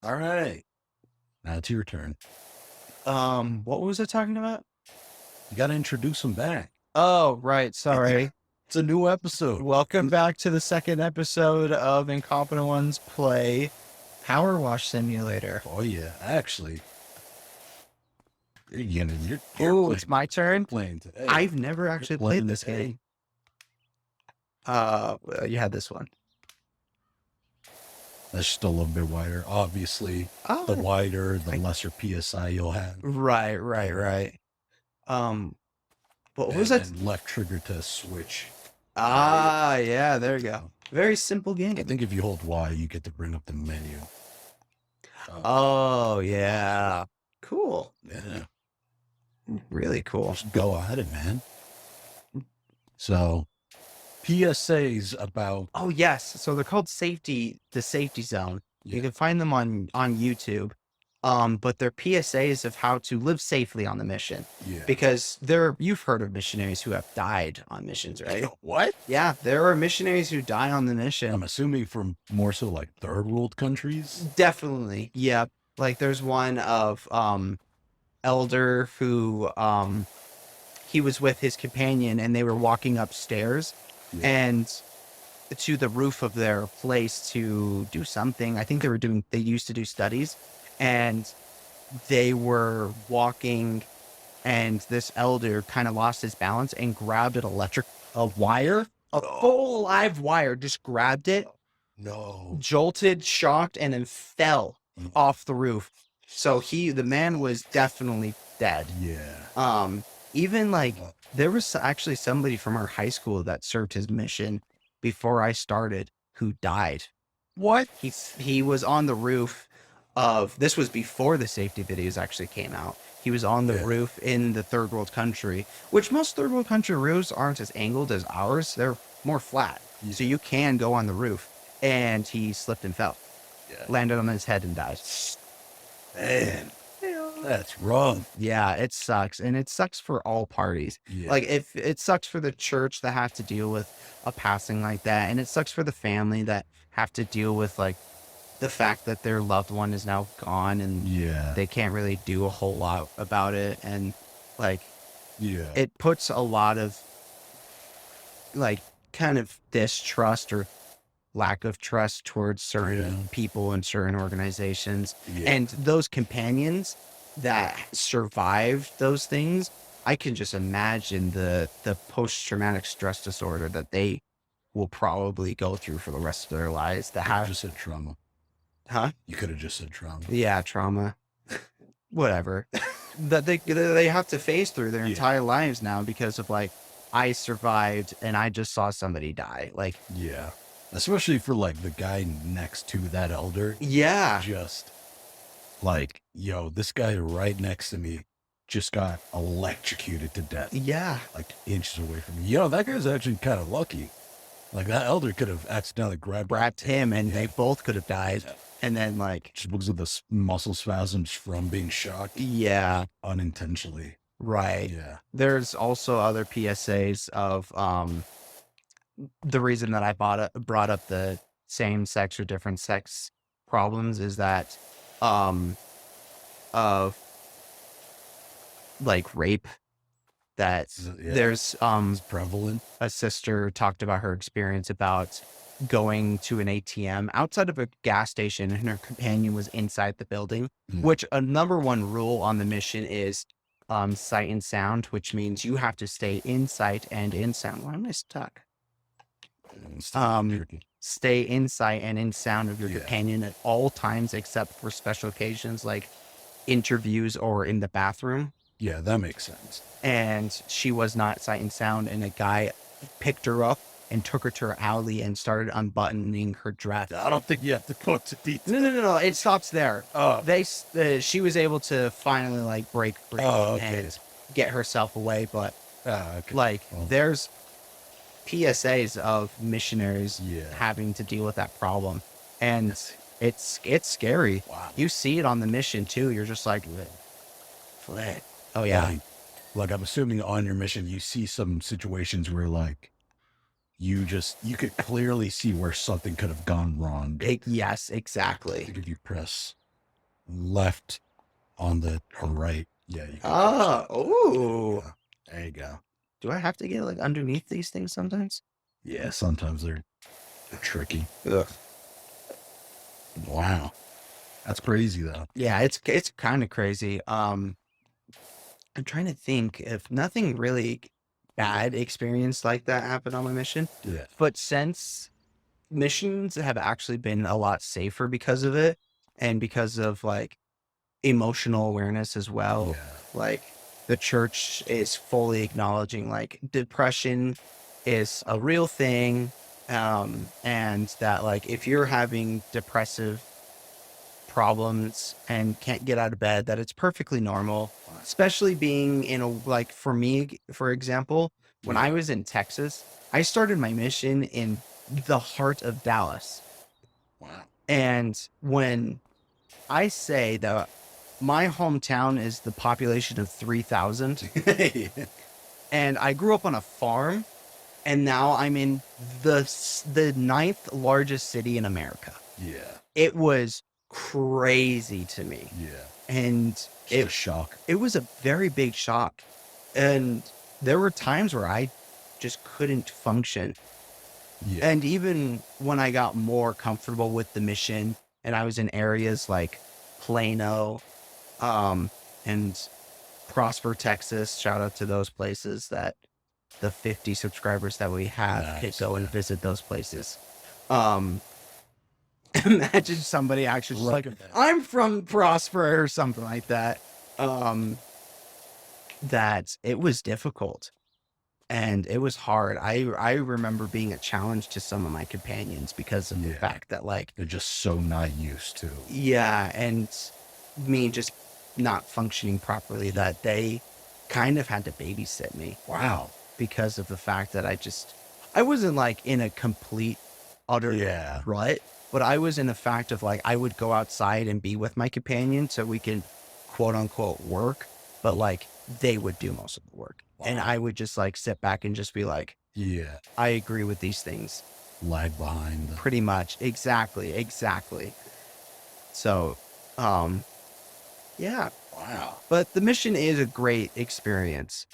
All right. Now it's your turn. What was I talking about? You got to introduce them back. Oh, right. Sorry. It's a new episode. Welcome back to the second episode of Incompetent Ones Play Power Wash Simulator. Oh, yeah. Actually, you're Oh, it's my turn. playing today. I've never actually played this today. game. You had this one. That's just a little bit wider. Obviously, the wider, the lesser PSI you'll have. Right. What was that? And left trigger to switch. Yeah, there you go. Very simple game. I think if you hold Y, you get to bring up the menu. Oh, yeah. Cool. Yeah. Really cool. Just go at it, man. So, PSAs about... Oh, yes. So they're called the safety zone. Yeah. You can find them on YouTube. But they're PSAs of how to live safely on the mission. Yeah. Because you've heard of missionaries who have died on missions, right? What? Yeah, there are missionaries who die on the mission. I'm assuming from more so like third world countries. Definitely. Yeah. Like there's one of elder who he was with his companion and they were walking upstairs and to the roof of their place to do something. I think they used to do studies, and they were walking and this elder kind of lost his balance and grabbed a wire, a full live wire, just grabbed it. No. Jolted, shocked, and then fell off the roof. So the man was definitely dead. Yeah. Even like there was actually somebody from our high school that served his mission before I started who died. What? He was on the roof this was before the safety videos actually came out. He was on the roof in the third world country, which most third world country roofs aren't as angled as ours. They're more flat. Yeah. So you can go on the roof, and he slipped and fell. Yeah. Landed on his head and died. Man, that's wrong. Yeah, it sucks. And it sucks for all parties. Yeah. Like if it sucks for the church that have to deal with a passing like that. And it sucks for the family that have to deal with like the fact that their loved one is now gone and they can't really do a whole lot about it. And like, it puts a lot of like kind of distrust or lack of trust towards certain people and certain organizations. And those companions that survived those things, I can just imagine the post-traumatic stress disorder that they will probably go through for the rest of their lives. Just said trauma. Huh? You could have just said trauma. Yeah, trauma. Whatever. That they have to face through their entire lives now because of like, I survived and I just saw somebody die. Like, yeah. Especially for like the guy next to that elder. Yeah. Just like, yo, this guy right next to me just got electrocuted to death. Yeah. Like inches away from me. Yo, that guy's actually kind of lucky. Like that elder could have accidentally grabbed him and they both could have died. Yeah. And then like just because of the muscle spasms from being shocked. Yeah. Unintentionally. Right. Yeah. There's also other PSAs of the reason that I brought up the same sex or different sex problems is that of like rape that there's it's prevalent. A sister talked about her experience about going to an ATM outside of a gas station and her companion was inside the building, which a number one rule on the mission is sight and sound, which means you have to stay in sight and in sound. Why am I stuck? Stay in sight and in sound of your companion at all times except for special occasions like interviews or in the bathroom. Yeah, that makes sense. And she was not sight and sound, and a guy picked her up and took her to her alley and started unbuttoning her dress. I don't think you have to go to detail. No. It stops there. Oh, she was able to finally like break and get herself away, but there's PSAs of missionaries having to deal with that problem, and it's scary. Wow. You see it on the mission too. You're just like, fled. Oh yeah. Like I'm assuming on your mission, you see some situations where like you could clearly see where something could have gone wrong. Yes, exactly. If you press left on the right. Yeah. You can Oh. there you go. Do I have to get like underneath these things sometimes? Yeah, sometimes they're tricky. Ugh. Wow. That's crazy though. Yeah, it's kind of crazy. I'm trying to think if nothing really bad experience like that happened on my mission. Yeah. But since missions have actually been a lot safer because of it, and because of like emotional awareness as well. Yeah. Like the church is fully acknowledging like depression is a real thing, and that like if you're having depressive problems and can't get out of bed, that it's perfectly normal, especially being in a, like for me, for example, when I was in Texas, I started my mission in the heart of Dallas. Wow. And when I say that my hometown is the population of 3,000, and I grew up on a farm, and now I'm in the ninth largest city in America. Yeah. It was crazy to me. Yeah. And It's a shock. It was a very big shock. And there were times where I just couldn't function. Yeah. And even when I got more comfortable with the mission and I was in areas like Plano, and Prosper, Texas, shout out to those places that the 50 subscribers that we have could go and visit those places. Imagine somebody actually like, I'm from Prosper or something like that. That it was difficult and it was hard. I remember being a challenge to some of my companions because of the fact that like they're just so not used to. Yeah, and me just not functioning properly, that they kind of had to babysit me. Wow. Because of the fact that I wasn't like in a complete utter rut, but I was in the fact of like I would go outside and be with my companion so we could quote unquote work, but like they would do most of the work. Wow. And I would just like sit back and just be like, yeah, I agree with these things. Lag behind them. Pretty much. Exactly. So, yeah. Wow. But the mission is a great experience.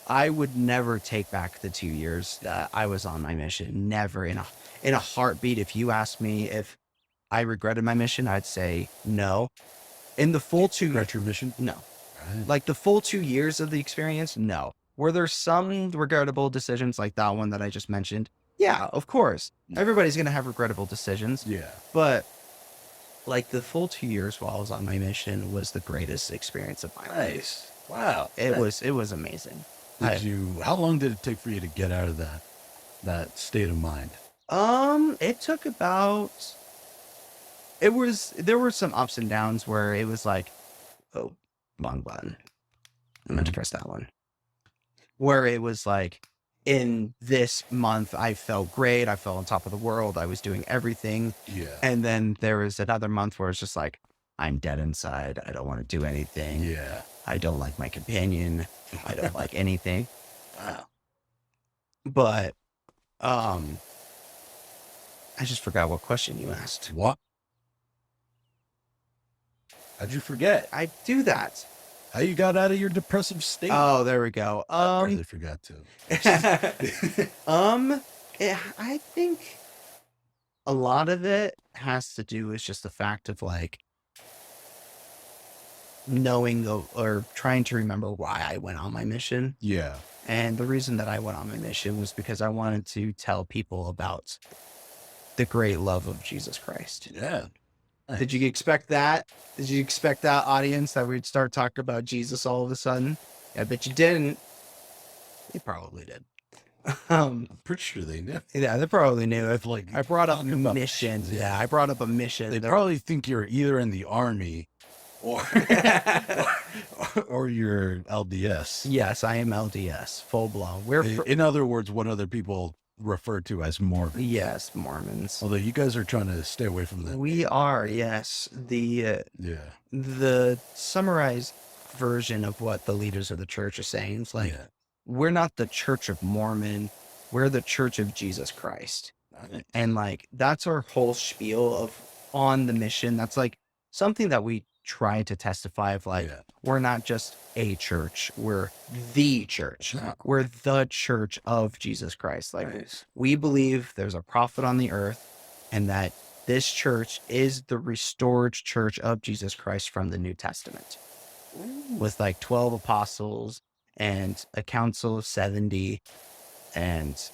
I would never take back the 2 years that I was on my mission. Never in a heartbeat. If you asked me if I regretted my mission, I'd say no. In the full 2 years. Regret your mission? No. Right. Like the full 2 years of the experience? No. Were there some regrettable decisions like that one that I just mentioned? Yeah, of course. Everybody's going to have regrettable decisions. Yeah. But like the full 2 years while I was on my mission was the greatest experience of my life. Wow. It was amazing. How long did it take for you to get out of that state of mind? It took about, there were some ups and downs where it was like, oh, wrong button. I meant to press that one. Where it was like, in this month, I felt great. I felt on top of the world. I was doing everything. Yeah. And then there was another month where it's just like, I'm dead inside. I don't want to do anything. Yeah. I don't like my companion. I don't like anything. Wow. But, I just forgot what question you asked. What? How'd you forget? I do that. How you got out of your depressive state? Oh, there we go. I really forgot to. I think a lot of it has to do with just the fact of like knowing or trying to remember why I went on my mission. Yeah. And the reason that I went on my mission was because I wanted to tell people about the great love of Jesus Christ. Yeah. Nice. Did you expect that? Did you expect that, audience, that we'd start talking about Jesus all of a sudden? I bet you didn't. They probably did. I'm pretty sure they knew. Yeah, they probably knew. If like I brought up a mission. Yeah, I brought up a mission. They probably think you're either in the army or you're LDS. Yes, I am LDS, full blown. In other words, what other people refer to as Mormons. Yes, Mormons. Although you guys are trying to stay away from that. We are, yes. The summarized version of what the leaders of the church are saying is like, we're not the Church of Mormon, we're the Church of Jesus Christ. And like, that's our whole spiel on the mission. That's like something that we try to testify of, like, we're not just a church, we're the church. We're the church of Jesus Christ. Like, we believe there's a prophet on the earth, and that this church is the restored church of Jesus Christ from the New Testament, with like 12 apostles and a council of 70 and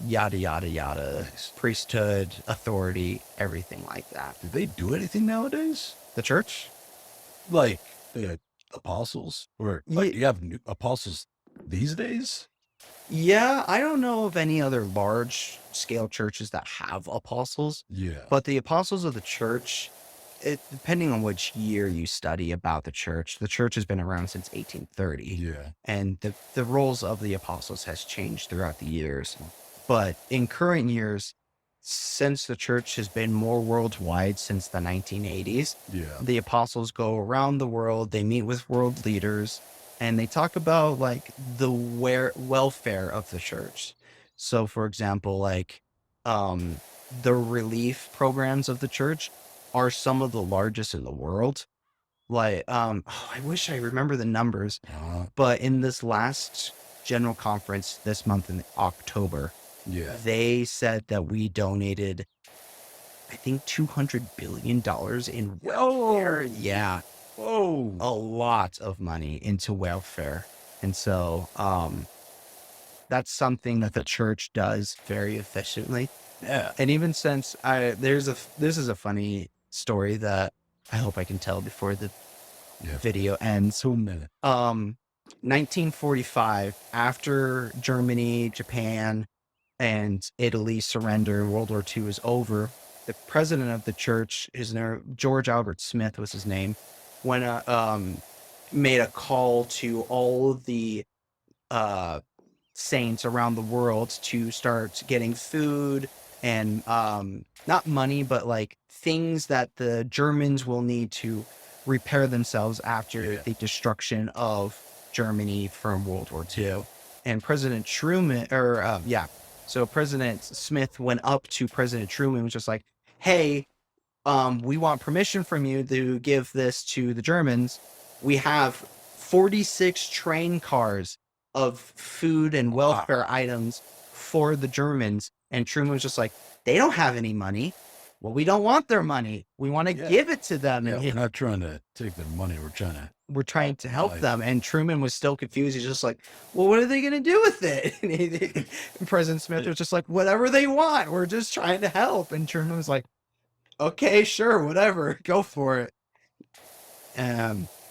yada, yada, yada, priesthood, authority, everything like that. Do they do anything nowadays? The church? Like the apostles? Or like, do you have new apostles these days? Yeah, I don't know of any other large scale churches that have apostles. Yeah. But the apostles of the church, depending on which year you study about the church has been around since 1830. Yeah. And the roles of the apostles has changed throughout the years. But in current years, since the church has been more worldwide since the 1980s, the apostles go around the world, they meet with world leaders, and they talk about like the welfare of the church. So for example, like the relief programs of the church are some of the largest in the world. Like I wish I remember the numbers, but in this last general conference this month in October, they said that we donated, I think, $200 billion in welfare. Yeah. Whoa. A lot of money into welfare. And so that's something that the church does very efficiently. Yeah. And even since this is a funny story that I hope I can tell before the video ends. 2 minutes. 1945, after Germany, Japan, and Italy surrender, World War II is over, the president of the church, George Albert Smith was his name, made a call to all the saints around the world to start getting food and not money, but like things that the Germans will need to repair themselves after the destruction of Germany from World War II. And President Truman, so President Smith went up to President Truman and was just like, hey, we want permission from you to give this to the Germans. We have 46 train cars of food and welfare items for the Germans. And Truman was just like, they don't have any money. Well, we don't want their money. We want to give it to them. Yeah, and we're not trying to take their money. We're trying to help them. And Truman was still confused. He's just like, well, what are they going to do with it? And President Smith was just like, whatever they want. We're just trying to help. And Truman was like, okay, sure, whatever, go for it.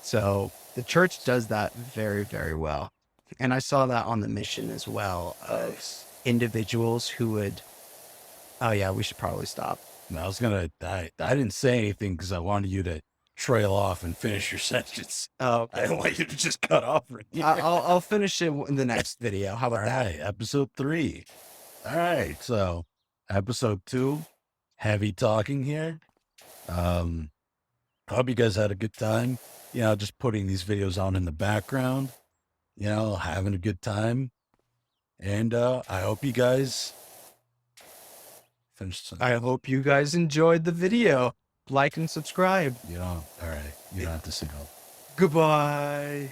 So the church does that very, very well. And I saw that on the mission as well, of individuals who would, oh yeah, we should probably stop. No, I didn't say anything because I wanted you to trail off and finish your sentence. Oh, okay. I don't want you to just cut off. I'll finish it in the next video. How about that? Episode 3. All right, so episode 2, heavy talking here. Hope you guys had a good time. Just putting these videos on in the background, having a good time. And I hope you guys I hope you guys enjoyed the video. Like and subscribe. All right. You don't have to say no. Goodbye.